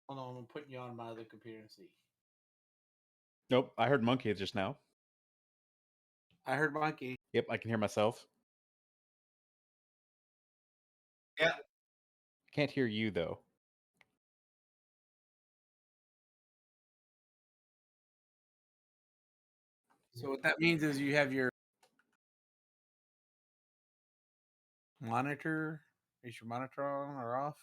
Hold on, I'm putting you on my other computer and see. Nope, I heard monkey just now. I heard monkey. Yep, I can hear myself. Yeah. Can't hear you though. So what that means is you have your monitor. Is your monitor on or off?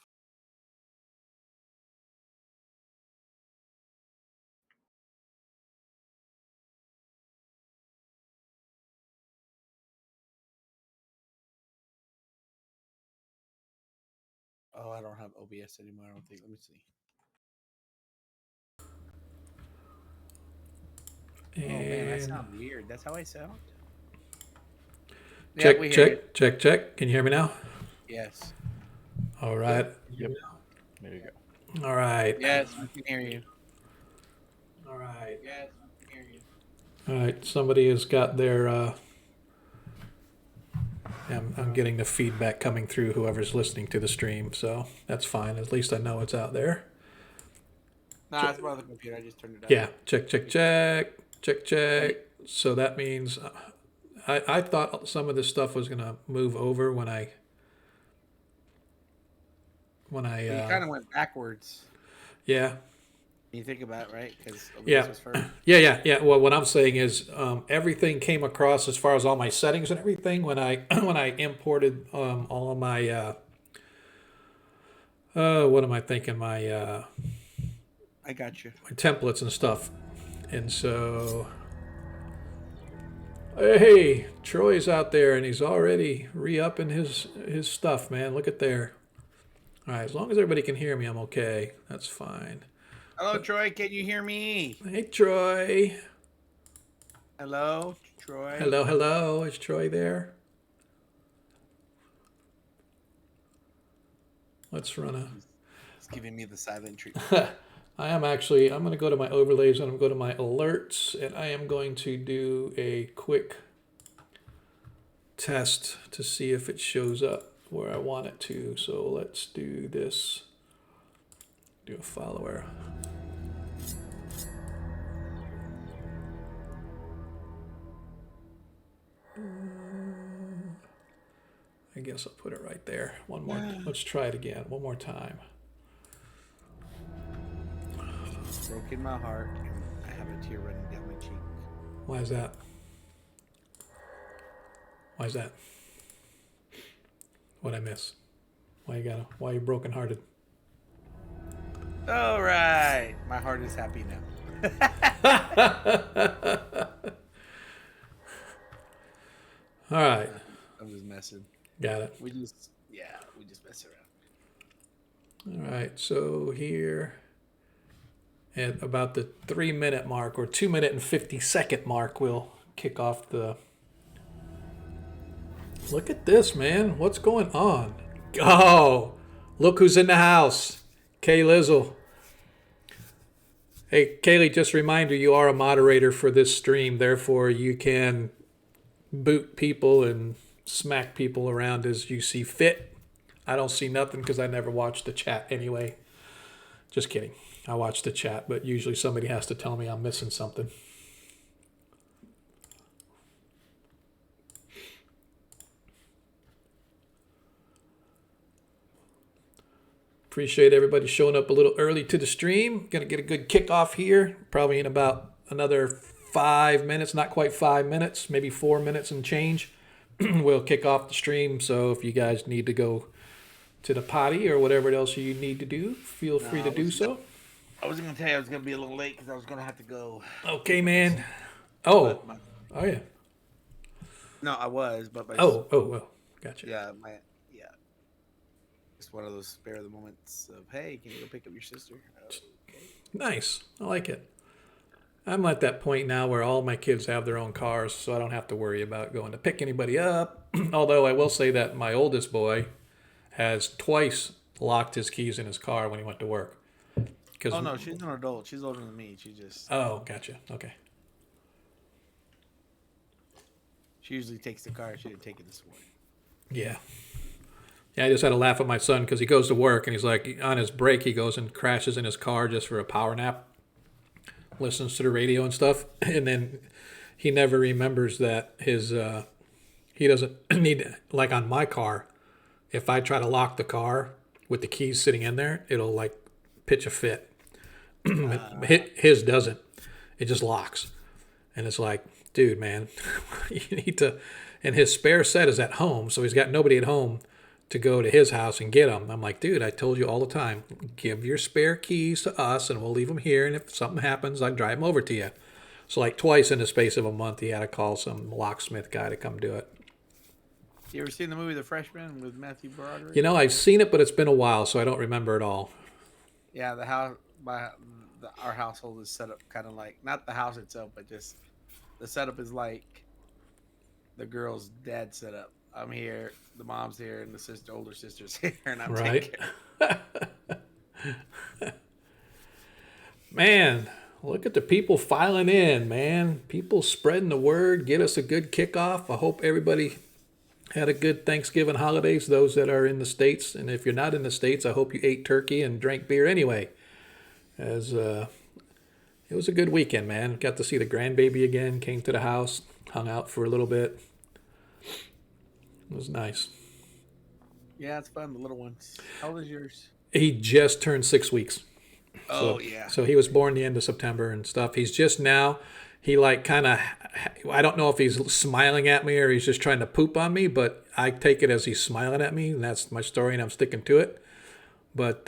Oh, I don't have OBS anymore. I don't think. Let me see. And Oh man, that sounds weird. That's how I sound. check, Yeah, we hear you. check. Can you hear me now? Yes. All right. Yep. There you go. All right. Yes, we can hear you. All right. Yes, we can hear you. All right. Somebody has got their. I'm getting the feedback coming through. Whoever's listening to the stream, so that's fine. At least I know it's out there. Nah, it's my other computer. I just turned it up. Yeah. Check. So that means I thought some of this stuff was gonna move over when I. But you kind of went backwards. Yeah. You think about it, right? Because Yeah. was first. Yeah. Well, what I'm saying is everything came across as far as all my settings and everything when I when I imported all of my what am I thinking my I got you. my templates and stuff, and so hey, Troy's out there and he's already re-upping his stuff, man. Look at there. All right, as long as everybody can hear me, I'm okay. That's fine. Hello, Troy. Can you hear me? Hey, Troy. Hello, Troy. Hello. Is Troy there? Let's run a. He's giving me the silent treatment. I'm going to go to my overlays and I'm going to go to my alerts and I am going to do a quick test to see if it shows up where I want it to. So let's do this. Do a follower. I guess I'll put it right there. One more. Let's try it again. One more time. Broken my heart, and I have a tear running down my cheek. Why is that? What'd I miss? Why you brokenhearted? All right, my heart is happy now. All right. I'm just messing. Got it. We just mess around. All right, so here at about the 3-minute mark or 2-minute and 50-second mark, we'll kick off the. Look at this, man. What's going on? Oh, look who's in the house. Kay Lizzle. Hey, Kaylee, just a reminder, you are a moderator for this stream. Therefore, you can boot people and smack people around as you see fit. I don't see nothing because I never watch the chat anyway. Just kidding. I watch the chat, but usually somebody has to tell me I'm missing something. Appreciate everybody showing up a little early to the stream. Gonna get a good kickoff here, probably in about another 5 minutes, not quite 5 minutes, maybe 4 minutes and change. We'll kick off the stream. So if you guys need to go to the potty or whatever else you need to do, feel free to do so. I was going to tell you I was going to be a little late because I was going to have to go. Okay, man. Oh yeah. No, I was, but my well, gotcha. yeah. It's one of those spare the moments of, hey, can you go pick up your sister? Okay. Nice. I like it. I'm at that point now where all my kids have their own cars, so I don't have to worry about going to pick anybody up. Although I will say that my oldest boy has twice locked his keys in his car when he went to work. Oh, no, she's an adult. She's older than me. She just... Oh, gotcha. Okay. She usually takes the car. She didn't take it this morning. Yeah. Yeah, I just had to laugh at my son because he goes to work and he's like, on his break, he goes and crashes in his car just for a power nap, listens to the radio and stuff. And then he never remembers that he doesn't need, like on my car, if I try to lock the car with the keys sitting in there, it'll like pitch a fit. His doesn't. It just locks. And it's like, dude, man, you need to. And his spare set is at home, so he's got nobody at home to go to his house and get them. I'm like, dude, I told you all the time, give your spare keys to us and we'll leave them here. And if something happens, I'll drive them over to you. So like twice in the space of a month, he had to call some locksmith guy to come do it. You ever seen the movie The Freshman with Matthew Broderick? You know, I've seen it, but it's been a while, so I don't remember it all. Yeah, our household is set up kind of like, not the house itself, but just the setup is like the girl's dad setup. I'm here, the mom's here, and the older sister's here, and I'm taking care. Man, look at the people filing in, man. People spreading the word, get us a good kickoff. I hope everybody had a good Thanksgiving holidays, those that are in the States. And if you're not in the States, I hope you ate turkey and drank beer anyway. As it was a good weekend, man. Got to see the grandbaby again, came to the house, hung out for a little bit. It was nice. Yeah, it's fun, the little ones. How old is yours? He just turned 6 weeks. Oh, yeah. So he was born the end of September and stuff. He's just now, he like kind of, I don't know if he's smiling at me or he's just trying to poop on me, but I take it as he's smiling at me, and that's my story, and I'm sticking to it. But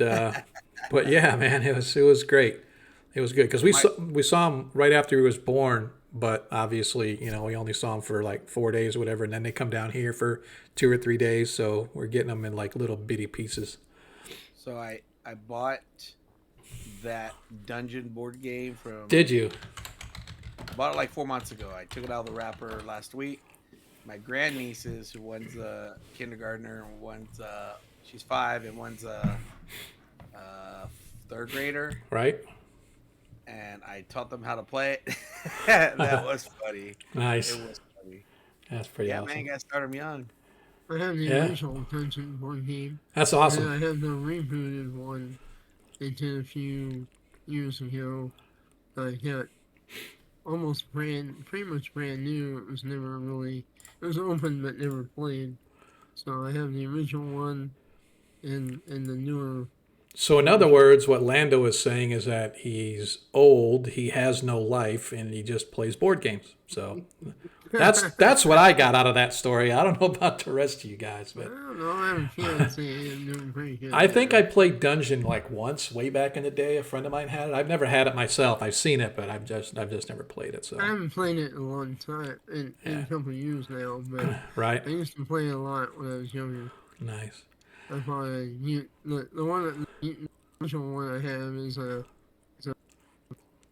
but yeah, man, it was great. It was good because we saw him right after he was born, but obviously, you know, we only saw him for like 4 days or whatever, and then they come down here for 2 or 3 days, so we're getting them in like little bitty pieces. So I bought that Dungeon board game from. Did you? I bought it like 4 months ago. I took it out of the wrapper last week. My grandnieces, who one's a kindergartner, and one's she's 5, and one's a third grader. Right. And I taught them how to play it. That was funny. Nice. It was funny. That's pretty awesome. Man, you gotta start them young. I have the original Dungeon board game. That's awesome. And I have the rebooted one they did a few years ago. I got pretty much brand new. It was open but never played. So I have the original one and the newer. So in other words, what Lando is saying is that he's old, he has no life, and he just plays board games. So that's what I got out of that story. I don't know about the rest of you guys, but I don't know. I have a feeling I'm doing pretty good. I think I played Dungeon like once, way back in the day. A friend of mine had it. I've never had it myself. I've seen it, but I've just never played it. So I haven't played it in a long time, in a couple of years now. But right. I used to play it a lot when I was younger. Nice. I probably the original one I have is a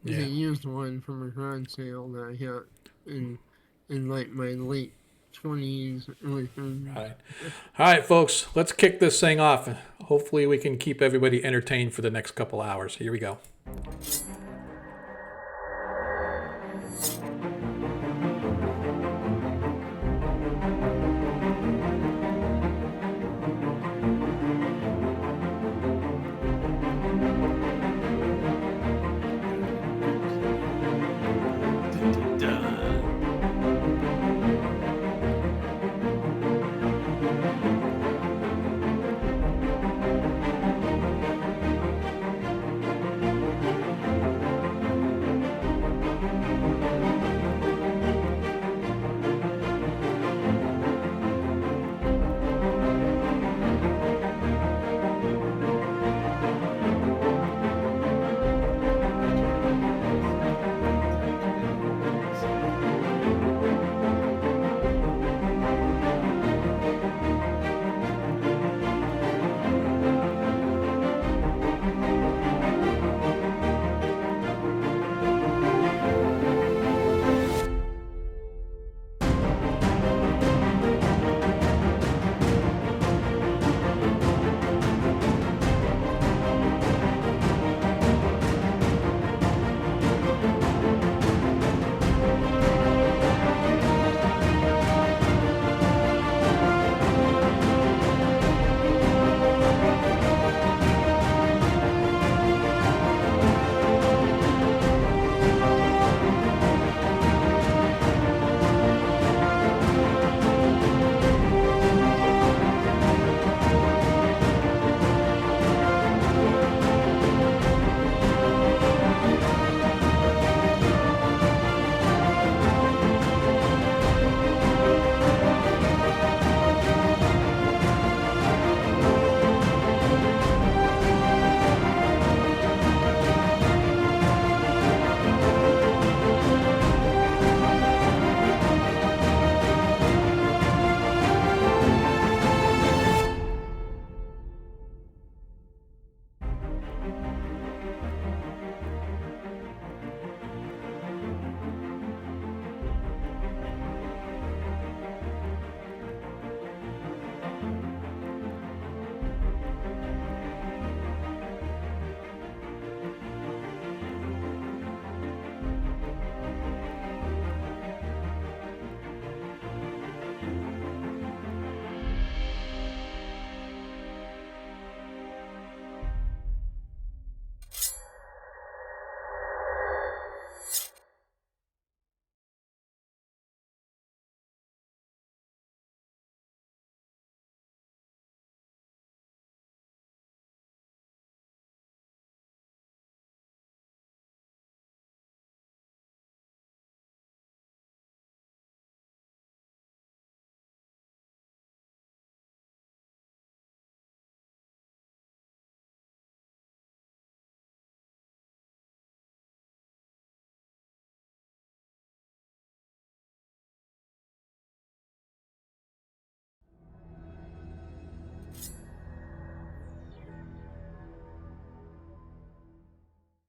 used one from a garage sale that I got in like my late 20s, early 30s. All right, folks, let's kick this thing off. Hopefully we can keep everybody entertained for the next couple hours. Here we go.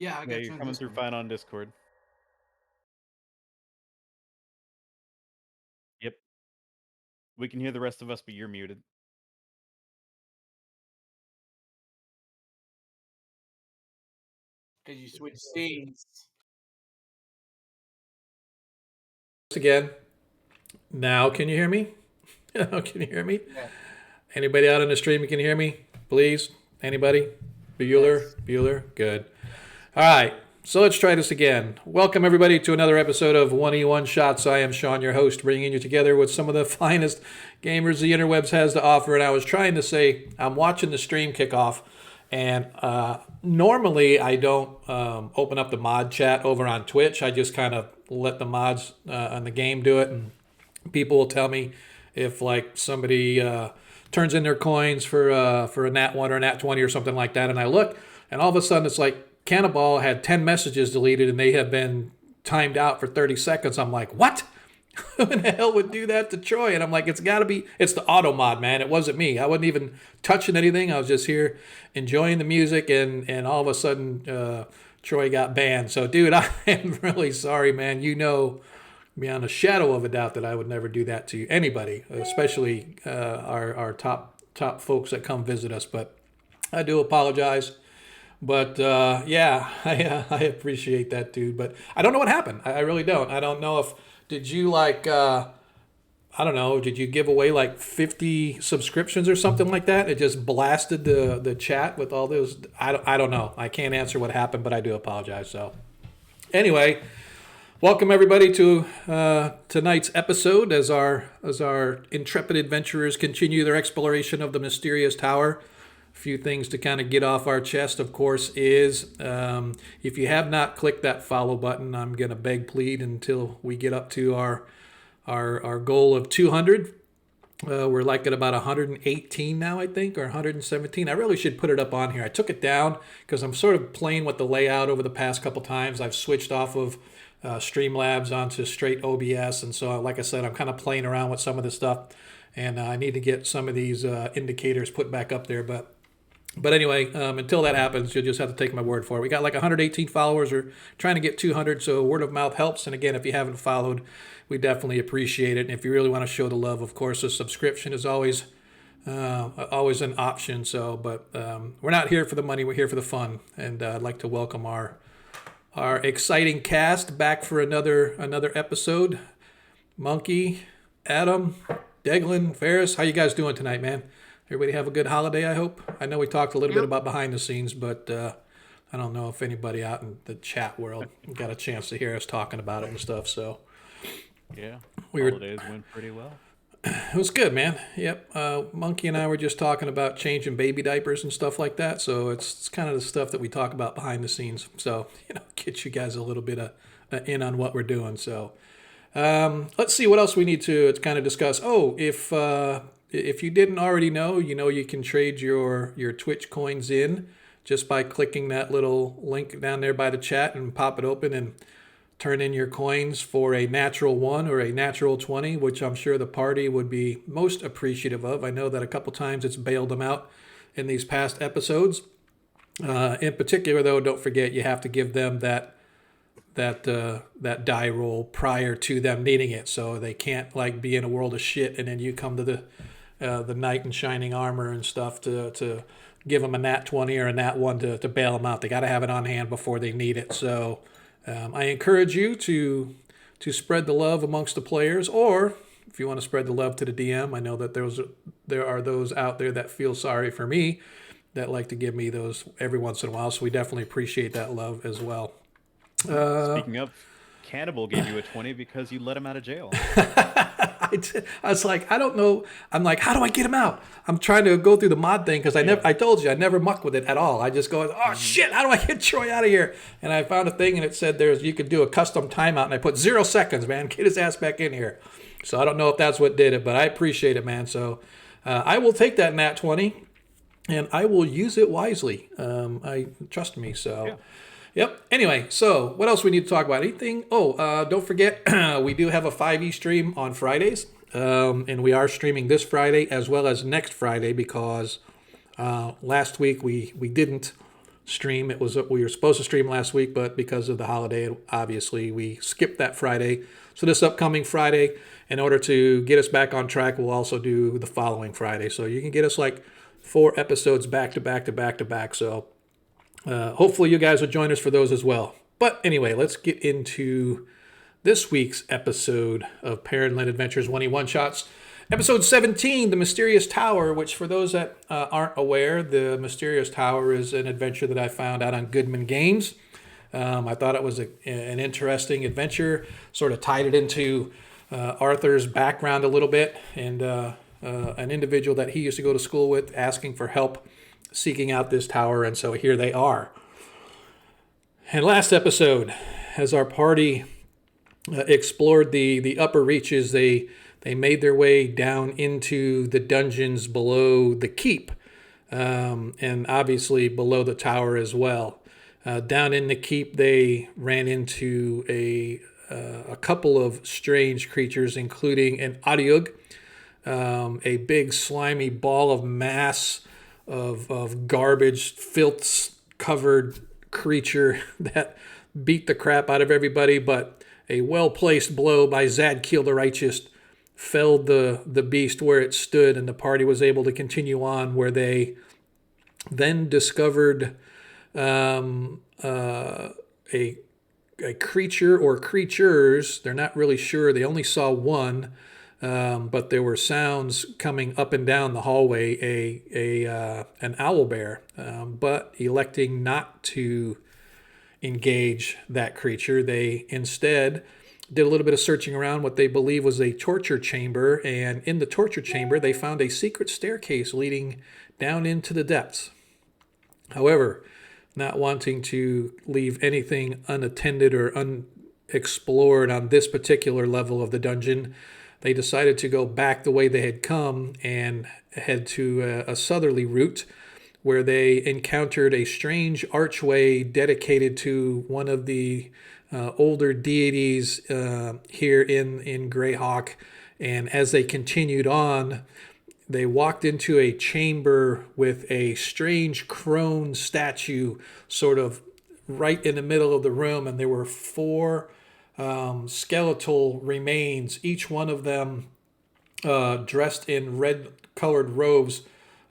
Yeah, I Yeah, got you you're on coming through Discord. fine on Discord. Yep. We can hear the rest of us, but you're muted. Because you switch scenes. Again. Now, can you hear me? Can you hear me? Yeah. Anybody out on the stream, you can hear me? Please? Anybody? Bueller? Yes. Bueller? Good. All right. So let's try this again. Welcome, everybody, to another episode of 1E1 Shots. I am Sean, your host, bringing you together with some of the finest gamers the interwebs has to offer. And I was trying to say, I'm watching the stream kick off, and normally I don't open up the mod chat over on Twitch. I just kind of let the mods on the game do it, and people will tell me if like somebody turns in their coins for a nat 1 or a nat 20 or something like that, and I look, and all of a sudden it's like Cannibal had 10 messages deleted and they have been timed out for 30 seconds. I'm like, what? Who in the hell would do that to Troy? And I'm like, it's the auto mod, man. It wasn't me. I wasn't even touching anything. I was just here enjoying the music, and all of a sudden Troy got banned. So, dude, I am really sorry, man. You know, beyond a shadow of a doubt that I would never do that to anybody, especially our top folks that come visit us. But I do apologize. But yeah, I appreciate that, dude. But I don't know what happened. I really don't. I don't know if did you like I don't know. Did you give away like 50 subscriptions or something like that? It just blasted the chat with all those. I don't know. I can't answer what happened, but I do apologize. So anyway. Welcome everybody to tonight's episode as our intrepid adventurers continue their exploration of the mysterious tower. A few things to kind of get off our chest, of course, is if you have not clicked that follow button, I'm gonna beg, plead until we get up to our goal of 200. We're like at about 118 now, I think, or 117. I really should put it up on here. I took it down because I'm sort of playing with the layout over the past couple times. I've switched off of Streamlabs onto straight OBS, and so like I said, I'm kind of playing around with some of this stuff, and I need to get some of these indicators put back up there. But anyway, until that happens, you'll just have to take my word for it. We got like 118 followers. We're trying to get 200, so word of mouth helps. And again, if you haven't followed, we definitely appreciate it. And if you really want to show the love, of course, a subscription is always an option. So, but we're not here for the money. We're here for the fun. And I'd like to welcome our exciting cast back for another episode. Monkey, Adam, Deglin, Ferris, how you guys doing tonight, man? Everybody have a good holiday, I hope. I know we talked a little bit about behind the scenes, but I don't know if anybody out in the chat world got a chance to hear us talking about it and stuff. So yeah, holidays went pretty well. It was good, man. Yep. Monkey and I were just talking about changing baby diapers and stuff like that. So it's kind of the stuff that we talk about behind the scenes. So, get you guys a little bit in on what we're doing. So let's see what else we need to kind of discuss. Oh, if you didn't already know, you can trade your Twitch coins in just by clicking that little link down there by the chat and pop it open and turn in your coins for a natural 1 or a natural 20, which I'm sure the party would be most appreciative of. I know that a couple times it's bailed them out in these past episodes. In particular, though, don't forget you have to give them that die roll prior to them needing it, so they can't like be in a world of shit and then you come to the knight in shining armor and stuff to give them a nat 20 or a nat 1 to bail them out. They got to have it on hand before they need it. So I encourage you to spread the love amongst the players, or if you want to spread the love to the DM. I know that there are those out there that feel sorry for me that like to give me those every once in a while, so we definitely appreciate that love as well. Speaking of, Cannibal gave you a 20 because you let him out of jail. I was like, I don't know. I'm like, how do I get him out? I'm trying to go through the mod thing because I told you I never muck with it at all. I just go, oh shit, how do I get Troy out of here? And I found a thing and it said you could do a custom timeout, and I put 0 seconds, man. Get his ass back in here. So I don't know if that's what did it, but I appreciate it, man. So I will take that nat 20 and I will use it wisely. I trust me. So. Yeah. Yep. Anyway, so what else we need to talk about? Anything? Oh, don't forget, we do have a 5e stream on Fridays, and we are streaming this Friday as well as next Friday because last week we didn't stream. We were supposed to stream last week, but because of the holiday, obviously we skipped that Friday. So this upcoming Friday, in order to get us back on track, we'll also do the following Friday. So you can get us like 4 episodes back to back to back to back. So hopefully you guys will join us for those as well. But anyway, let's get into this week's episode of Parent-Led Adventures 1E1 Shots. Episode 17, The Mysterious Tower, which for those that aren't aware, The Mysterious Tower is an adventure that I found out on Goodman Games. I thought it was an interesting adventure, sort of tied it into Arthur's background a little bit, and an individual that he used to go to school with asking for help seeking out this tower, and so here they are. And last episode, as our party explored the upper reaches, they made their way down into the dungeons below the keep, and obviously below the tower as well. Down in the keep, they ran into a couple of strange creatures, including an Adiug, a big slimy ball of mass of garbage, filth-covered creature that beat the crap out of everybody, but a well-placed blow by Zadkiel the Righteous felled the beast where it stood, and the party was able to continue on, where they then discovered a creature or creatures. They're not really sure. They only saw one, but there were sounds coming up and down the hallway. An owlbear, but electing not to engage that creature, they instead did a little bit of searching around what they believe was a torture chamber, and in the torture chamber they found a secret staircase leading down into the depths. However, not wanting to leave anything unattended or unexplored on this particular level of the dungeon, they decided to go back the way they had come and head to a southerly route, where they encountered a strange archway dedicated to one of the older deities here in Greyhawk. And as they continued on, they walked into a chamber with a strange crone statue sort of right in the middle of the room, and there were 4 skeletal remains, each one of them dressed in red-colored robes,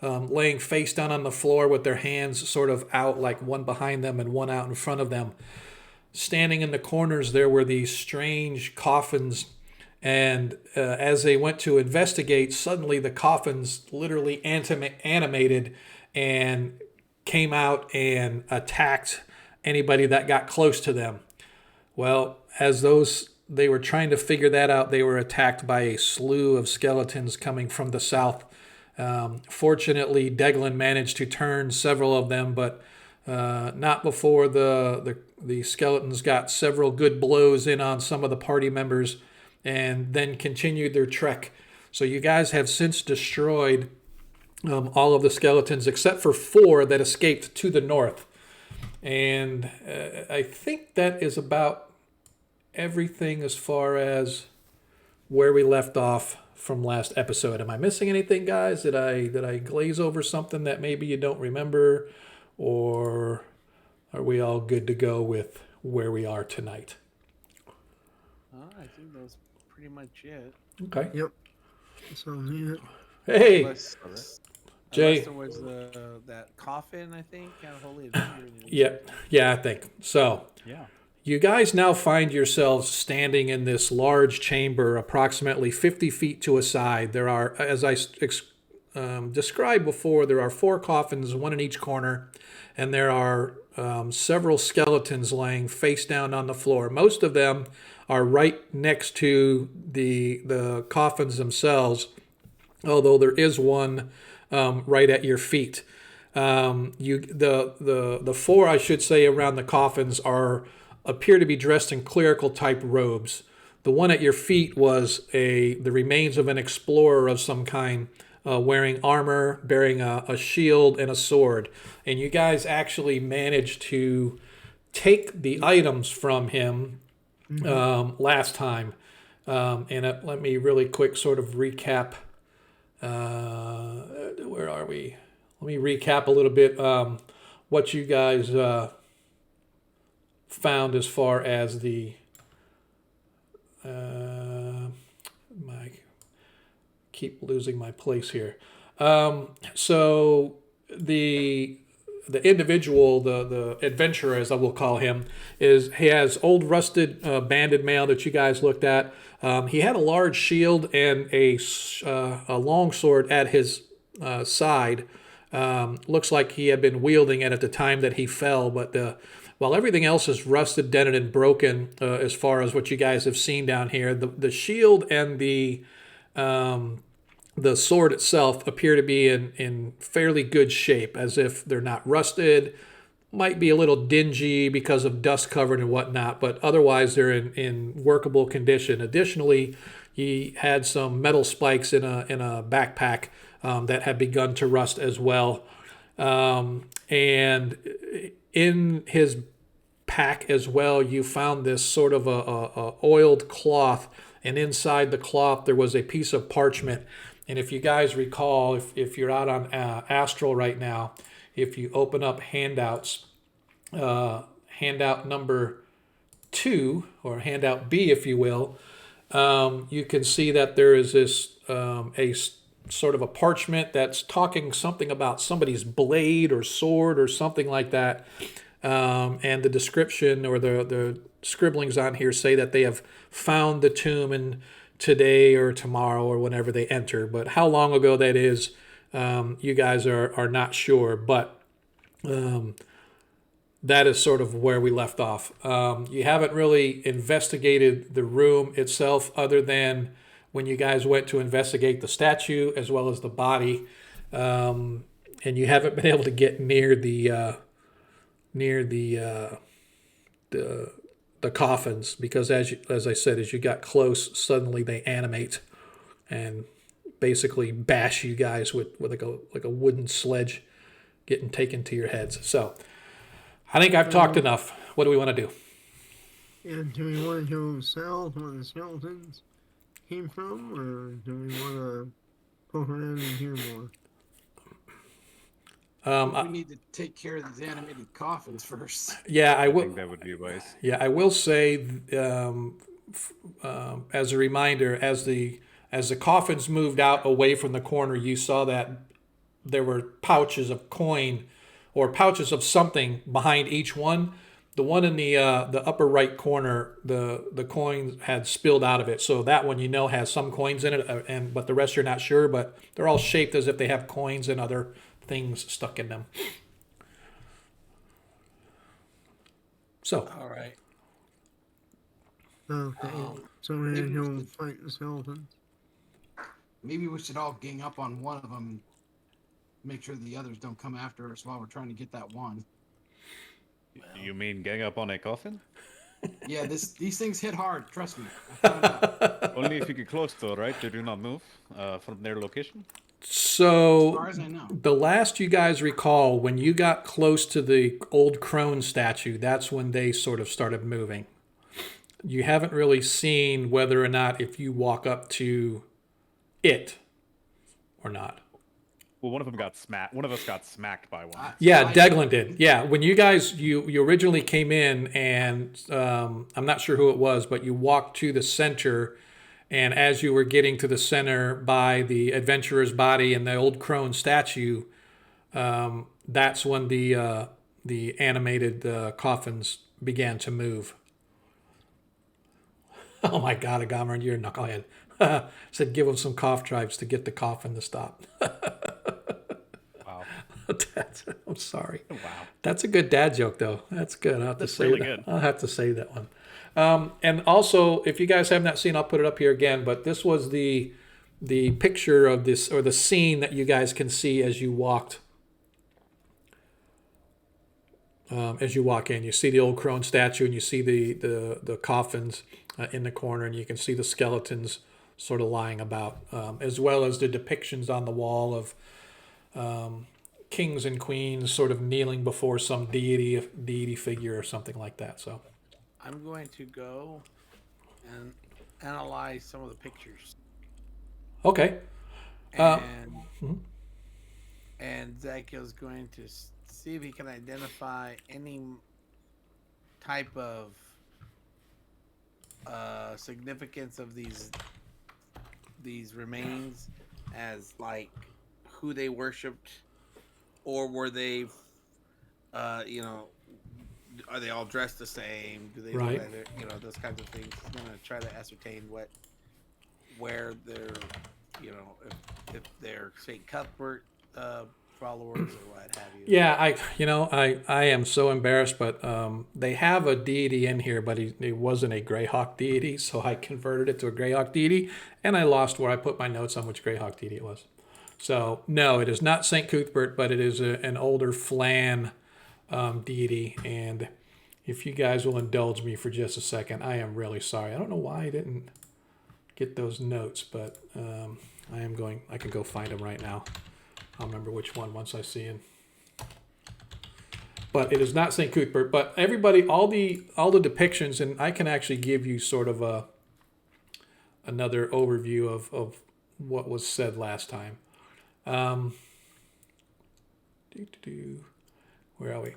laying face down on the floor with their hands sort of out, like one behind them and one out in front of them. Standing in the corners there were these strange coffins, and as they went to investigate, suddenly the coffins literally animated and came out and attacked anybody that got close to them. Well, as they were trying to figure that out, they were attacked by a slew of skeletons coming from the south. Fortunately, Deglin managed to turn several of them, but not before the skeletons got several good blows in on some of the party members, and then continued their trek. So you guys have since destroyed all of the skeletons except for 4 that escaped to the north. And I think that is about everything as far as where we left off from last episode. Am I missing anything, guys? Did I glaze over something that maybe you don't remember, or are we all good to go with where we are tonight? I think that's pretty much it. Okay. Yep. So yeah. Hey, Unless Jay. there was that coffin, I think, kind of holy adventure. Yeah, I think so. Yeah. You guys now find yourselves standing in this large chamber, approximately 50 feet to a side. There are, as I described before, there are 4 coffins, one in each corner, and there are several skeletons laying face down on the floor. Most of them are right next to the coffins themselves, although there is one right at your feet. The 4, I should say, around the coffins appear to be dressed in clerical type robes. The one at your feet was the remains of an explorer of some kind, wearing armor, bearing a shield and a sword. And you guys actually managed to take the items from him last time. Let me really quick sort of recap. Where are we? Let me recap a little bit. what you guys found as far as the my keep losing my place here. So the individual, the adventurer, as I will call him, he has old rusted banded mail that you guys looked at. He had a large shield and a long sword at his side. Looks like he had been wielding it at the time that he fell, but while everything else is rusted, dented, and broken, as far as what you guys have seen down here, the shield and the sword itself appear to be in fairly good shape, as if they're not rusted. Might be a little dingy because of dust covered and whatnot, but otherwise they're in workable condition. Additionally, he had some metal spikes in a backpack that had begun to rust as well. And in his pack as well, you found this sort of a oiled cloth, and inside the cloth there was a piece of parchment. And if you guys recall, if you're out on Astral right now, if you open up handouts, handout number 2, or handout B, if you will, you can see that there is this sort of a parchment that's talking something about somebody's blade or sword or something like that. And the description or the scribblings on here say that they have found the tomb in today or tomorrow or whenever they enter. But how long ago that is, you guys are not sure. But that is sort of where we left off. You haven't really investigated the room itself, other than when you guys went to investigate the statue as well as the body, and you haven't been able to get near the coffins, because as I said, as you got close, suddenly they animate and basically bash you guys with like a wooden sledge, getting taken to your heads. So I think I've talked enough. What do we want to do? Yeah, do we want to go south where the skeletons came from, or do we want to poke around in here more? We need to take care of these animated coffins first. Yeah, I I will. think that would be wise. Yeah, I will say, as a reminder, as the coffins moved out away from the corner, you saw that there were pouches of coin or pouches of something behind each one. The one in the upper right corner, the coins had spilled out of it. So that one, has some coins in it, but the rest you're not sure. But they're all shaped as if they have coins and other things stuck in them. So, All right. Okay, so we're gonna go fight the skeletons. Maybe we should all gang up on one of them and make sure the others don't come after us while we're trying to get that one. You mean gang up on a coffin? Yeah, these things hit hard. Trust me. I found out. Only if you get close, though, right? They do not move from their location. As far as I know. the last you guys recall, when you got close to the old crone statue, that's when they sort of started moving. You haven't really seen whether or not if you walk up to it or not. Well, one of them got smacked. One of us got smacked by one. Yeah, Deglin did. Yeah, when you guys you originally came in, and I'm not sure who it was, but you walked to the center, and as you were getting to the center by the adventurer's body and the old crone statue, that's when the animated coffins began to move. Oh my God, Agamron, you're a knucklehead. Said give him some cough drives to get the coffin to stop. Wow. I'm sorry. Wow. That's a good dad joke, though. That's good. I'll have to say really that. good. I'll have to say that one. And also, if you guys have not seen, I'll put it up here again. But this was the picture of this, or the scene that you guys can see as you walked. As you walk in, you see the old crone statue, and you see the coffins in the corner, and you can see the skeletons sort of lying about, as well as the depictions on the wall of kings and queens sort of kneeling before some deity figure or something like that. So I'm going to go and analyze some of the pictures. okay. And and Zakio's going to see if he can identify any type of significance of these remains as like who they worshipped, or were they, you know, are they all dressed the same? Do they Right. look like you know, those kinds of things? He's gonna try to ascertain where they're, you know, if they're Saint Cuthbert followers or what have you. Yeah, I am so embarrassed, but they have a deity in here, but he wasn't a Greyhawk deity, so I converted it to a Greyhawk deity, and I lost where I put my notes on which Greyhawk deity it was. So no, it is not Saint Cuthbert, but it is an older Flan deity. And if you guys will indulge me for just a second, I am really sorry. I don't know why I didn't get those notes, but I am going. I can go find them right now. I'll remember which one once I see him. But it is not Saint Cuthbert. But everybody, all the depictions, and I can actually give you sort of another overview of what was said last time. Where are we?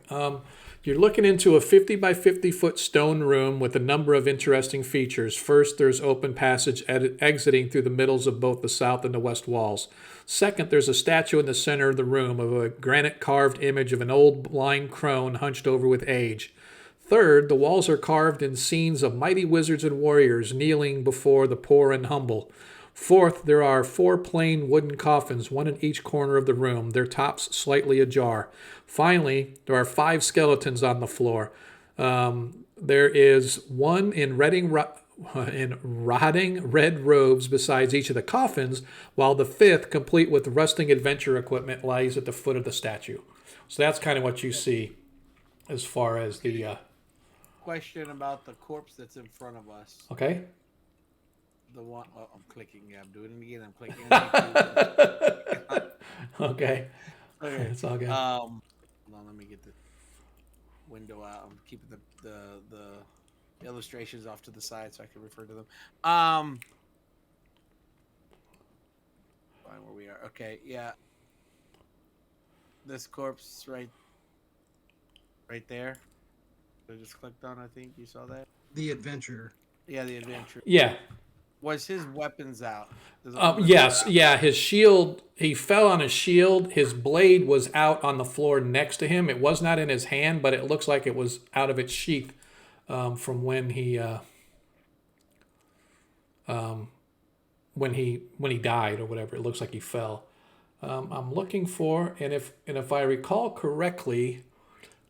You're looking into a 50 by 50 foot stone room with a number of interesting features. First, there's open passage exiting through the middles of both the south and the west walls. Second, there's a statue in the center of the room of a granite carved image of an old blind crone hunched over with age. Third, the walls are carved in scenes of mighty wizards and warriors kneeling before the poor and humble. Fourth, there are 4 plain wooden coffins, one in each corner of the room, their tops slightly ajar. Finally, there are 5 skeletons on the floor. There is one in rotting red robes besides each of the coffins, while the 5th, complete with rusting adventure equipment, lies at the foot of the statue. So that's kind of what you see as far as the... Question about the corpse that's in front of us. Okay? The one, oh, I'm clicking. Yeah, I'm doing it again. I'm clicking. Okay. Okay. It's all good. Hold on, let me get the window out. I'm keeping the illustrations off to the side so I can refer to them. Find where we are. Okay, yeah. This corpse right there. I just clicked on. I think you saw that. The adventurer. Yeah, the adventure. Yeah. Was his weapons out? Yes, yeah, his shield, he fell on his shield. His blade was out on the floor next to him. It was not in his hand, but it looks like it was out of its sheath from when he died or whatever. It looks like he fell. I'm looking for, and if I recall correctly,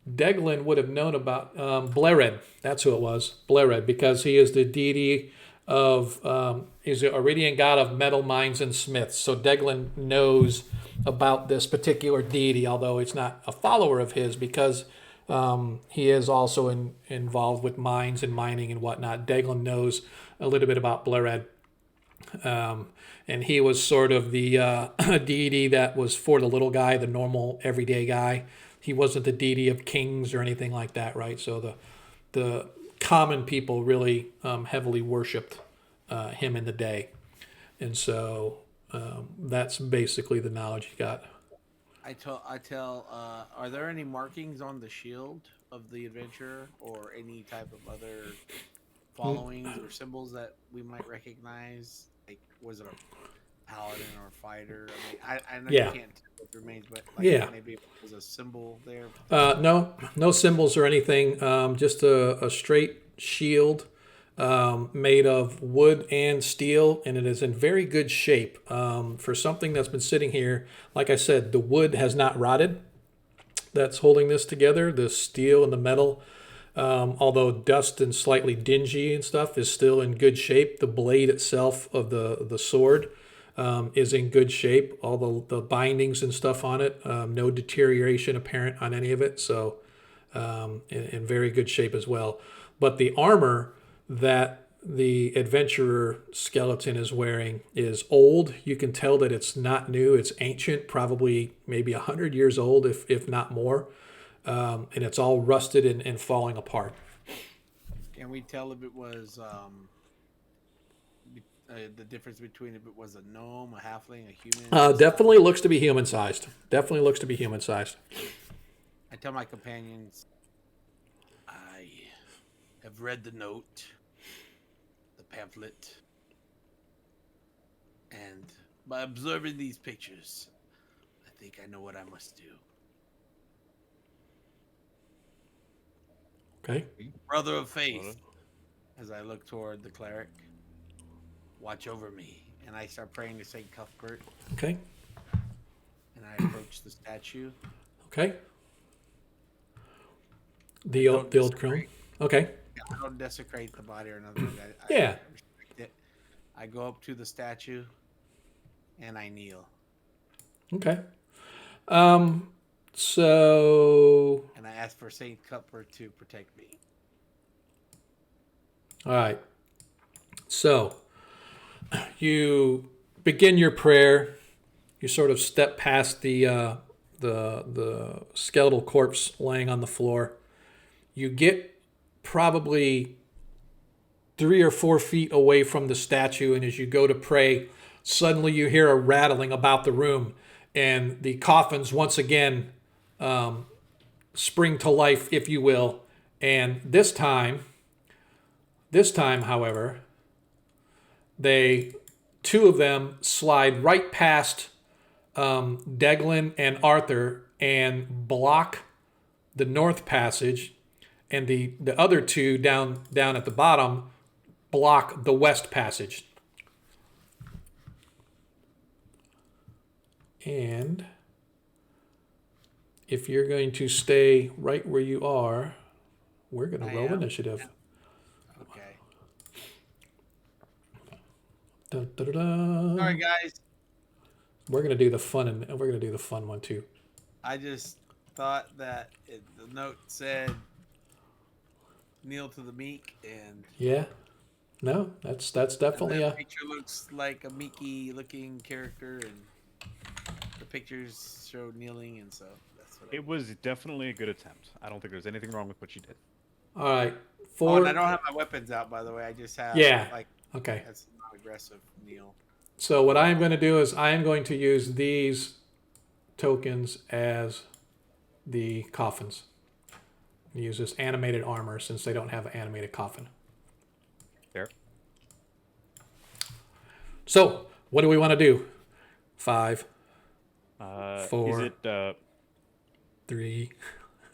Deglin would have known about Blered. That's who it was, Blered, because he is the deity of he's the Iridian god of metal mines and smiths. So Deglin knows about this particular deity, although it's not a follower of his, because he is also involved with mines and mining and whatnot. Deglin knows a little bit about Blered. And he was sort of the deity that was for the little guy, the normal everyday guy. He wasn't the deity of kings or anything like that, right? So the common people really heavily worshipped him in the day. And so that's basically the knowledge he got. I tell. Are there any markings on the shield of the adventurer, or any type of other followings or symbols that we might recognize? Like, was it a paladin or a fighter? I mean, I know Yeah. you can't tell what remains, but like, Yeah. maybe it was a symbol there. No symbols or anything. Just a straight shield made of wood and steel, and it is in very good shape. For something that's been sitting here, like I said, the wood has not rotted. That's holding this together. The steel and the metal, although dust and slightly dingy and stuff, is still in good shape. The blade itself of the sword is in good shape. All the bindings and stuff on it, no deterioration apparent on any of it. So in very good shape as well. But the armor that the adventurer skeleton is wearing is old. You can tell that it's not new. It's ancient, probably maybe 100 years old, if not more. And it's all rusted and falling apart. Can we tell if it was the difference between if it was a gnome, a halfling, a human. Definitely looks to be human sized. Definitely looks to be human sized. I tell my companions, I have read the note, the pamphlet, and by observing these pictures, I think I know what I must do. Okay. Brother of faith, as I look toward the cleric, watch over me. And I start praying to St. Cuthbert, Okay. and I approach the statue. Okay. The old crone. Okay. I don't desecrate the body or nothing like that. Yeah. I respect it. I go up to the statue, and I kneel. Okay. So, And I ask for St. Cuthbert to protect me. all right. So, you begin your prayer. You sort of step past the skeletal corpse laying on the floor. You get probably 3 or 4 feet away from the statue, and as you go to pray, suddenly you hear a rattling about the room, and the coffins once again spring to life, if you will. And this time, however, two of them slide right past Deglin and Arthur and block the north passage, and the other two down at the bottom block the west passage. And if you're going to stay right where you are, we're going to roll initiative. Okay. Dun, dun, dun, dun. Sorry, guys. We're going to do the fun, and we're going to do the fun one too. I just thought that the note said kneel to the meek, and Yeah. No, that's definitely the a picture looks like a meeky looking character, and the pictures show kneeling, and so that's what It was definitely a good attempt. I don't think there's anything wrong with what you did. all right. Oh, Four. and I don't have my weapons out, by the way. I just have Yeah. like Okay. that's not aggressive kneel. So what I am going to do is I am going to use these tokens as the coffins. Use this animated armor since they don't have an animated coffin. There. So what do we want to do? 5, Four. Is it 3.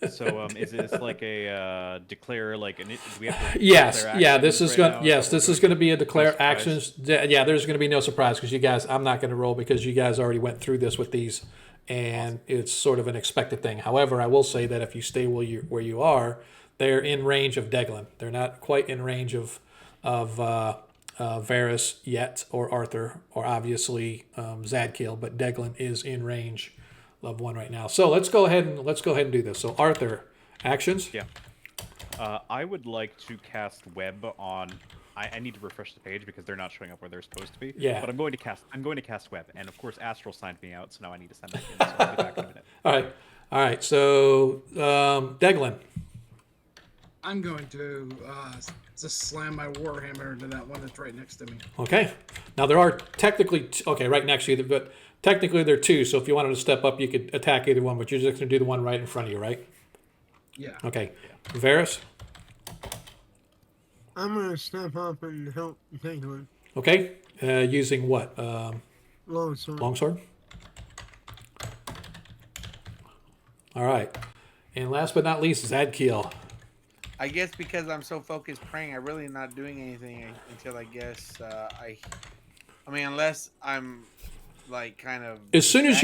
so? Is this like a declare like do we have to Yes, declare yeah. actions This is right going. now? Yes, Is that this what is going to be a declare surprise? actions. Yeah, there's going to be no surprise because you guys. I'm not going to roll because you guys already went through this with these, and it's sort of an expected thing. However, I will say that if you stay where you are, they're in range of Deglin. They're not quite in range of Varys yet, or Arthur, or obviously Zadkiel, but Deglin is in range of one right now. So let's go ahead and do this. So Arthur, actions. Yeah. I would like to cast web on. I need to refresh the page because they're not showing up where they're supposed to be. Yeah. But I'm going to cast web, and of course Astral signed me out, so now I need to send that in. So I'll be back in a minute. All right. So Deglin. I'm going to just slam my warhammer into that one that's right next to me. Okay. Now there are technically right next to you, but technically there are two. So if you wanted to step up, you could attack either one. But you're just going to do the one right in front of you, right? Yeah. Okay. Varys. I'm gonna step up and help Penguin. Okay. Using what? Longsword. Longsword. All right. And last but not least, Zadkiel. I guess because I'm so focused praying, I'm really not doing anything until I guess I mean, unless I'm like kind of As soon as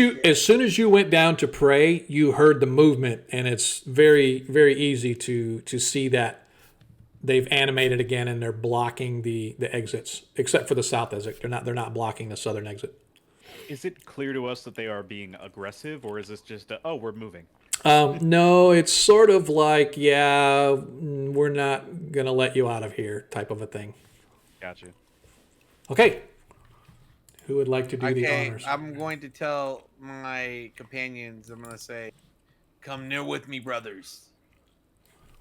you went down to pray, you heard the movement, and it's very, very easy to see that they've animated again and they're blocking the exits, except for the south exit. They're not blocking the southern exit. Is it clear to us that they are being aggressive, or is this just we're moving? No, it's sort of like, yeah, we're not gonna let you out of here type of a thing. Gotcha. Okay. Who would like to do the honors? I'm going to tell my companions, I'm going to say, come near with me, brothers.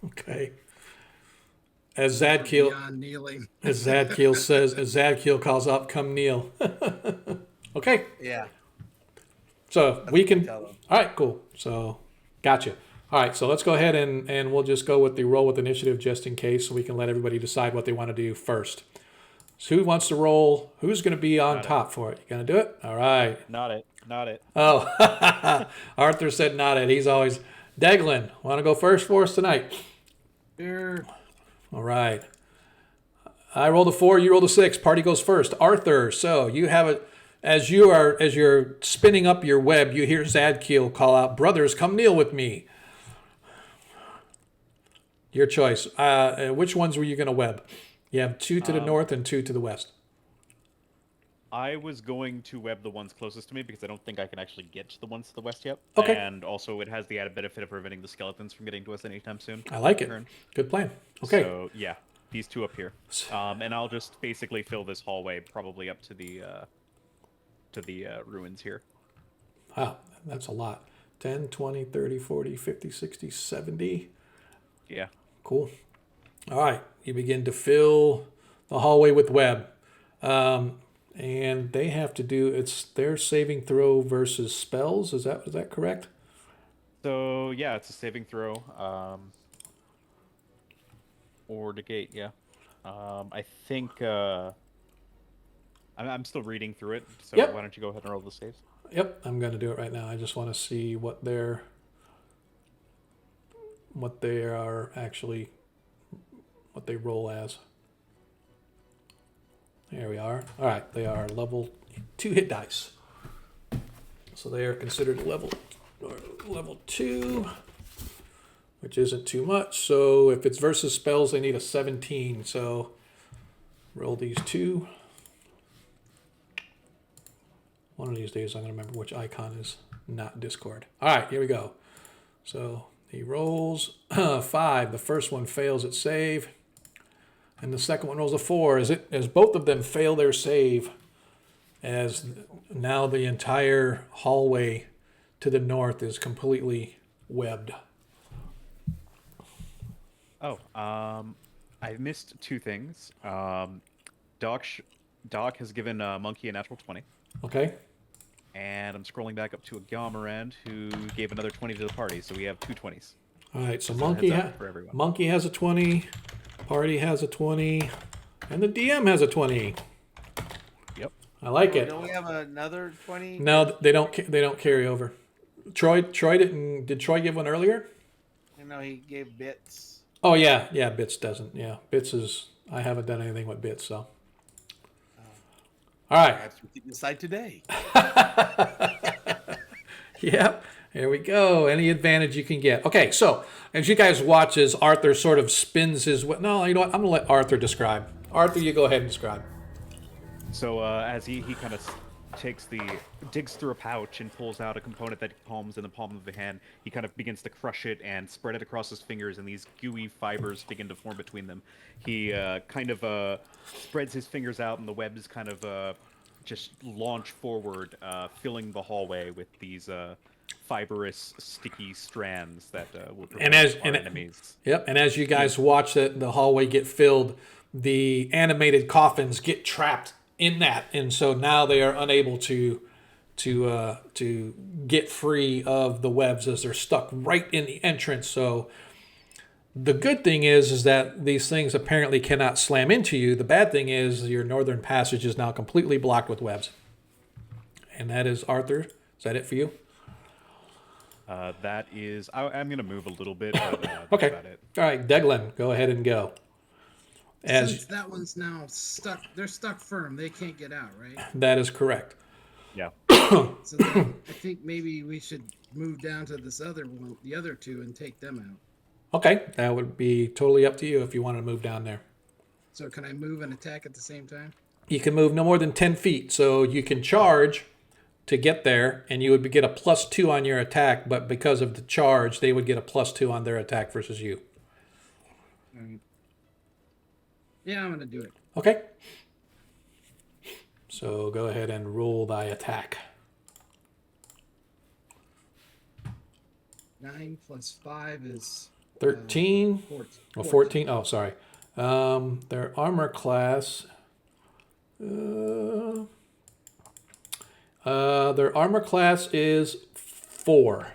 Okay. as Zadkiel Beyond kneeling. as Zadkiel calls up, come kneel. Okay, Yeah. so That's we what can. tell 'em. All right, cool. So, gotcha. All right, so let's go ahead and we'll just go with the roll with initiative just in case, so we can let everybody decide what they want to do first. So who wants to roll? Who's going to be on Not it. top for it? You going to do it? All right. Not it. Not it. Oh, Arthur said not it. He's always Deglin. Want to go first for us tonight? Sure. All right. I rolled a 4. You rolled a 6. Party goes first. Arthur. So you have it as you're spinning up your web. You hear Zadkiel call out, "Brothers, come kneel with me." Your choice. Which ones were you going to web? You have 2 to the north and 2 to the west. I was going to web the ones closest to me because I don't think I can actually get to the ones to the west yet. Okay. And also, it has the added benefit of preventing the skeletons from getting to us anytime soon. I like it. Turn. Good plan. Okay. So yeah, these 2 up here, and I'll just basically fill this hallway probably up to the ruins here. Wow, that's a lot. 10, 20, 30, 40, 50, 60, 70. Yeah. Cool. All right, you begin to fill the hallway with web. And they have to do, it's their saving throw versus spells. Is that correct? So yeah, it's a saving throw. Or negate, yeah. I think I'm still reading through it, so Yep. why don't you go ahead and roll the saves? Yep, I'm going to do it right now. I just want to see what they are actually, what they roll as. There we are. All right, they are level 2 hit dice. So they are considered level 2, which isn't too much. So if it's versus spells, they need a 17. So roll these 2. One of these days, I'm going to remember which icon is not Discord. All right, here we go. So he rolls 5. The first one fails its save. And the second one rolls a 4. As both of them fail their save, as now the entire hallway to the north is completely webbed. Oh, I missed 2 things. Doc has given Monkey a natural 20. Okay. And I'm scrolling back up to a Galmarand who gave another 20 to the party, so we have 2 20s. All right. So Just a Monkey heads up for everyone. Monkey has a 20, Party has a 20, and the DM has a 20. Yep. I like it. Don't we have another 20? No, they don't carry over. Troy didn't. Did Troy give one earlier? You know, he gave bits. Oh yeah. Bits doesn't. Yeah, Bits is. I haven't done anything with Bits, so. All right. Perhaps we can decide today. Yep. Here we go. Any advantage you can get. Okay, so as you guys watch as Arthur sort of spins his... No, you know what? I'm going to let Arthur describe. Arthur, you go ahead and describe. So as he kind of digs through a pouch and pulls out a component that he palms in the palm of the hand, he kind of begins to crush it and spread it across his fingers, and these gooey fibers begin to form between them. He kind of spreads his fingers out, and the webs kind of just launch forward, filling the hallway with these fibrous, sticky strands that will prevent our enemies. Yep, and as you guys watch the hallway get filled, the animated coffins get trapped in that, and so now they are unable to get free of the webs as they're stuck right in the entrance. So the good thing is that these things apparently cannot slam into you. The bad thing is your northern passage is now completely blocked with webs. And that is Arthur. Is that it for you? That is... I'm going to move a little bit, but that's Okay. about it. All right, Deglin, go ahead and go. Since that one's now stuck, they're stuck firm. They can't get out, right? That is correct. Yeah. So then I think maybe we should move down to this other one, the other 2, and take them out. Okay, that would be totally up to you if you want to move down there. So can I move and attack at the same time? You can move no more than 10 feet, so you can charge to get there, and you would get a +2 on your attack, but because of the charge, they would get a +2 on their attack versus you. Yeah, I'm gonna do it. Okay. So go ahead and roll thy attack. 9 plus 5 is 13. 14. Oh, 14. Oh, sorry. Their armor class. Their armor class is 4.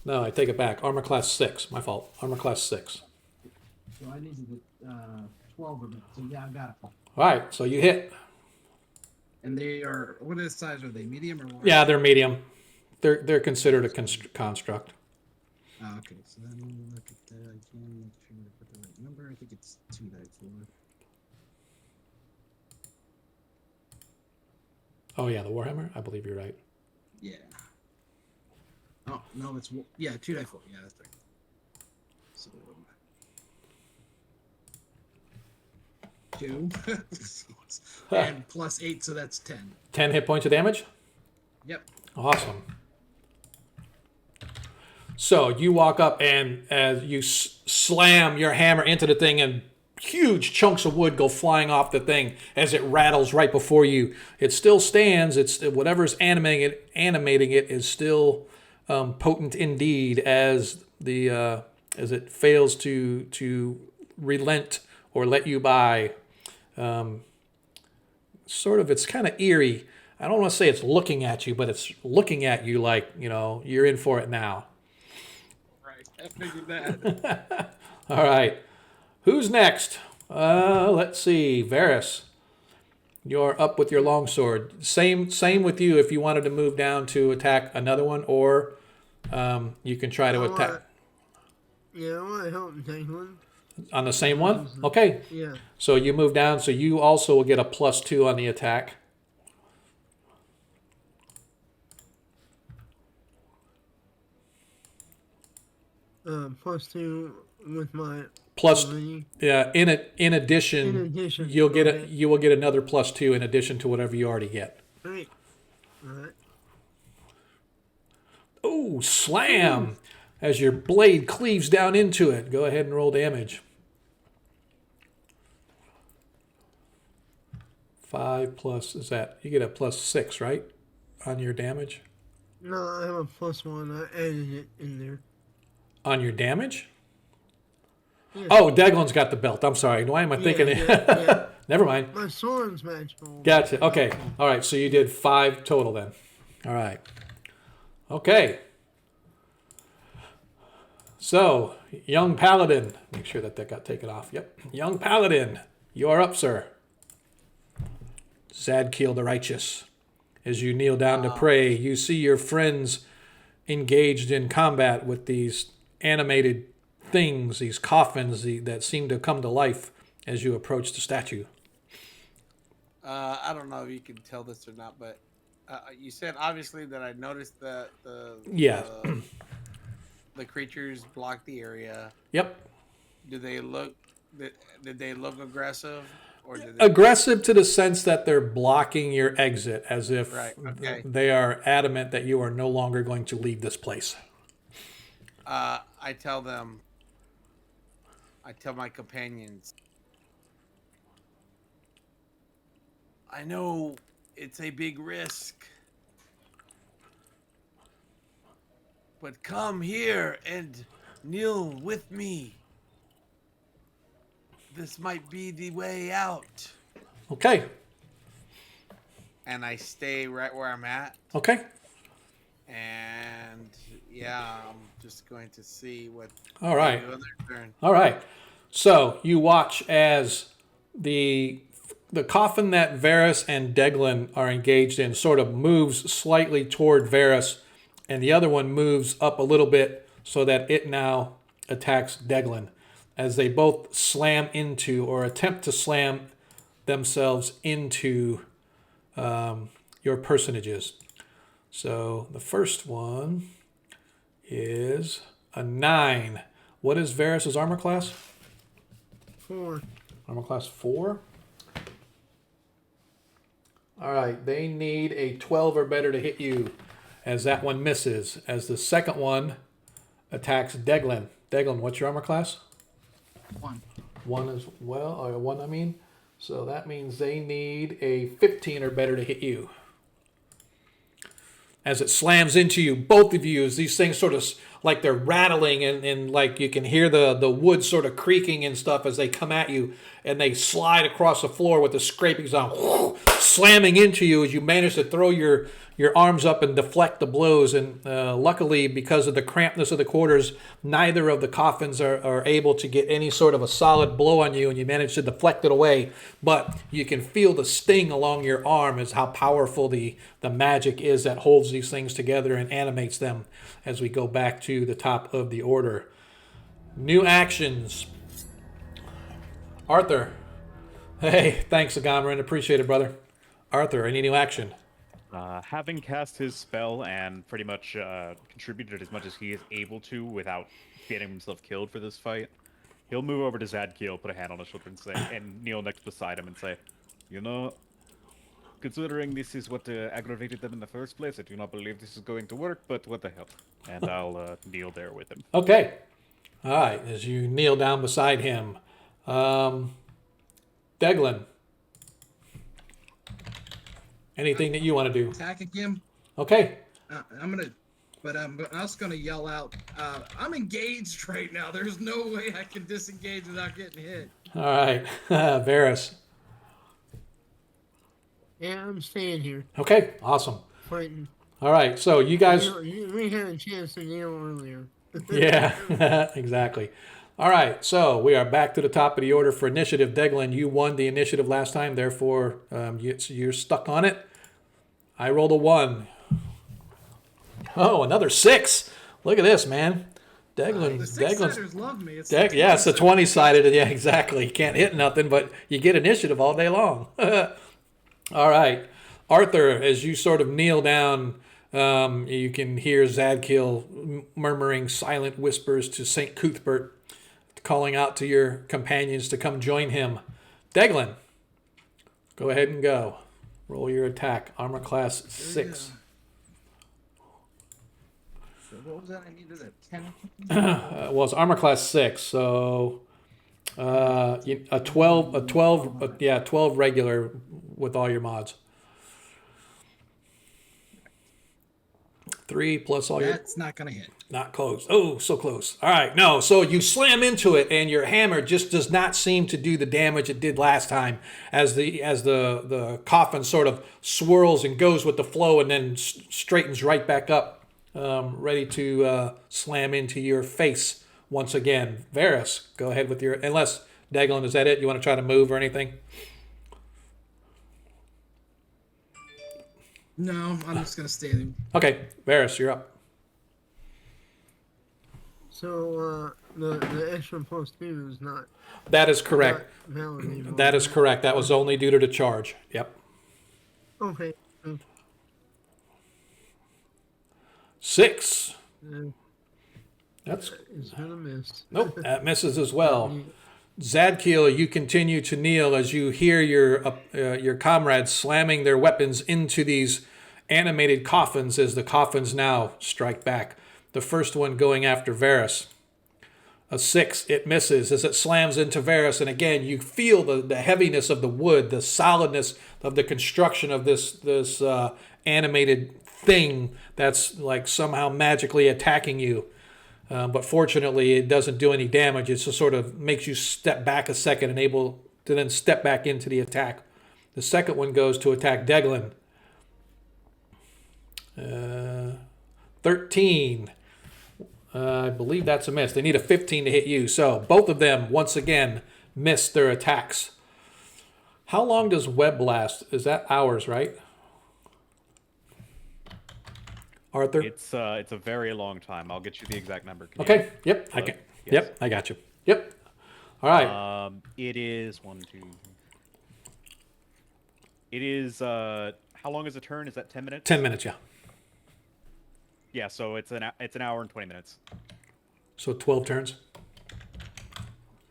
No, I take it back. Armor class 6. My fault. Armor class 6. So I needed the 12 of them. So yeah, I got it. All right, so you hit. And they are, what is size are they? Medium or large? Yeah, they're medium. They're considered a construct. Oh, okay, so then we'll look at that again. Make sure I put the right number. I think it's 294. Oh yeah, the Warhammer. I believe you're right. Yeah. Oh no, it's 294. Yeah, that's right. So 2 and plus 8, so that's 10. 10 hit points of damage. Yep. Awesome. So you walk up and as you slam your hammer into the thing and huge chunks of wood go flying off the thing as it rattles right before you. It still stands. It's whatever's animating it is still potent indeed as it fails to relent or let you by. It's kind of eerie. I don't want to say it's looking at you, but it's looking at you like, you're in for it now. Right. I figured that. All right. Who's next? Let's see. Varys. You're up with your longsword. Same with you if you wanted to move down to attack another one, or you can try to attack. Yeah, I want to help Declan. On the same one? Okay. Yeah. So you move down, so you also will get a +2 on the attack. +2 with my Plus, ability. yeah. In addition, In addition, you okay. will get another +2 in addition to whatever you already get. Right. Alright. Oh, slam! As your blade cleaves down into it. Go ahead and roll damage. 5 plus, is that, you get a +6, right? On your damage? No, I have a +1. I added it in there. On your damage? Yeah. Oh, Daglin's got the belt. I'm sorry. Why am I thinking? Yeah. Never mind. My sword's magical. Gotcha. Okay. All right. So you did 5 total then. All right. Okay. So, young paladin. Make sure that got taken off. Yep. Young paladin. You're up, sir. Zadkiel the Righteous. As you kneel down to pray, you see your friends engaged in combat with these animated things, these coffins that seem to come to life as you approach the statue. I don't know if you can tell this or not, but you said obviously that I noticed that Yeah. the creatures block the area. Yep. Did they look aggressive, or did they... Aggressive to the sense that they're blocking your exit, as if Right, okay. they are adamant that you are no longer going to leave this place. I tell my companions, I know it's a big risk, but come here and kneel with me. This might be the way out. Okay. And I stay right where I'm at. Okay. And yeah, I'm just going to see what. All right. they do on their turn. All right. So you watch as the coffin that Varys and Deglin are engaged in sort of moves slightly toward Varys, and the other one moves up a little bit so that it now attacks Deglin, as they both slam into or attempt to slam themselves into your personages. So the first one is a 9. What is Varys' armor class? 4. Armor class 4. All right, they need a 12 or better to hit you, as that one misses. As the second one attacks Deglin. Deglin, what's your armor class? 1. 1 as well, or 1 I mean. So that means they need a 15 or better to hit you. as it slams into you, both of you, as these things sort of like they're rattling and like you can hear the wood sort of creaking and stuff as they come at you, and they slide across the floor with the scraping sound, slamming into you as you manage to throw your arms up and deflect the blows. And luckily, because of the crampedness of the quarters, neither of the coffins are able to get any sort of a solid blow on you, and you manage to deflect it away. But you can feel the sting along your arm as how powerful the magic is that holds these things together and animates them as we go back to the top of the order. New actions. Arthur. Hey, thanks, Agamrin. Appreciate it, brother. Arthur, any new action? Having cast his spell and pretty much contributed as much as he is able to without getting himself killed for this fight, he'll move over to Zadkiel, put a hand on his shoulder, and say, and kneel next beside him and say, "You know, considering this is what aggravated them in the first place, I do not believe this is going to work. But what the hell?" And I'll kneel there with him. Okay. All right. As you kneel down beside him, Deglin. Anything that you want to do? Attack again. Okay. I'm also gonna yell out. I'm engaged right now. There's no way I can disengage without getting hit. All right. Varys. Yeah, I'm staying here Okay. Awesome. fighting. All right. So you guys. We had a chance to kneel earlier. Yeah, exactly. All right, so we are back to the top of the order for initiative. Deglin, you won the initiative last time, therefore you're stuck on it. I rolled a 1. Oh, another 6. Look at this, man. The six-siders Deglin's love me. It's yeah, it's a 20-sided. Yeah, exactly. You can't hit nothing, but you get initiative all day long. All right, Arthur, as you sort of kneel down, you can hear Zadkiel murmuring silent whispers to St. Cuthbert, calling out to your companions to come join him. Deglin, go ahead and go. Roll your attack. Armor class 6. So what was that? I needed a 10. Well, it's armor class 6, so a 12 regular with all your mods. 3 plus all your... That's not gonna hit. Not close. Oh, so close. All right, no. So you slam into it, and your hammer just does not seem to do the damage it did last time, as the coffin sort of swirls and goes with the flow, and then straightens right back up, ready to slam into your face once again. Varys, go ahead with your... Unless, Deglin, is that it? You want to try to move or anything? No, I'm just gonna stay there. Okay, Varys, you're up. So the extra +2 is not That is correct. valid anymore. That is correct. That was only due to the charge. Yep. Okay. 6. That's It's gonna miss. nope. That misses as well. Zadkiel, you continue to kneel as you hear your comrades slamming their weapons into these animated coffins as the coffins now strike back. The first one going after Varys. A 6, it misses as it slams into Varys, and again you feel the heaviness of the wood, the solidness of the construction of this animated thing that's like somehow magically attacking you. But fortunately, it doesn't do any damage. It just sort of makes you step back a second and able to then step back into the attack. The second one goes to attack Deglin. 13. I believe that's a miss. They need a 15 to hit you. So both of them, once again, miss their attacks. How long does web last? Is that hours, right? Arthur? It's a very long time. I'll get you the exact number. Can you- Okay. Yep. I can. Yes. Yep. I got you. Yep. All right. It is 1, 2. It is how long is a turn? Is that 10 minutes? 10 minutes. Yeah. Yeah, so it's an hour and 20 minutes. So 12 turns.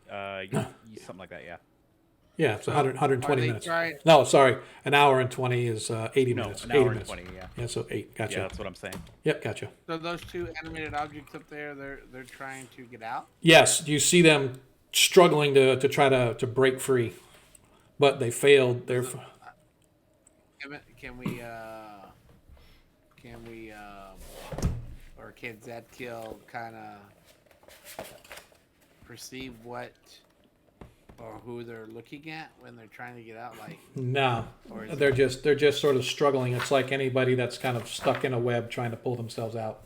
Something like that. Yeah. Yeah. It's 100, 120 Are they minutes. trying- No, sorry. An hour and 20 is 80 No, minutes. an 80 hour and minutes. 20. Yeah. Yeah. So 8. Gotcha. Yeah, that's what I'm saying. Yep. Gotcha. So those two animated objects up there, they're trying to get out. Yes. You see them struggling to try to break free, but they failed. They're Can we can Zedkill kind of perceive what or who they're looking at when they're trying to get out? Like, No, or is they're it, just sort of struggling. It's like anybody that's kind of stuck in a web trying to pull themselves out.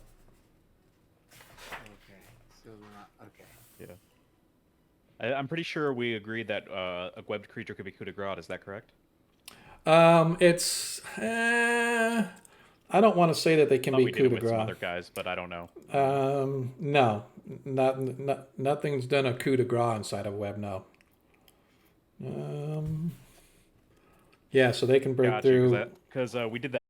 okay? So they're not okay. I'm pretty sure we agreed that a webbed creature could be coup de grace. Is that correct? It's I don't want to say that they can Thought be we did coup it de with some grace. other guys, but I don't know. No, nothing's done a coup de grace inside of web. No. Yeah, so they can break through. Because we did that.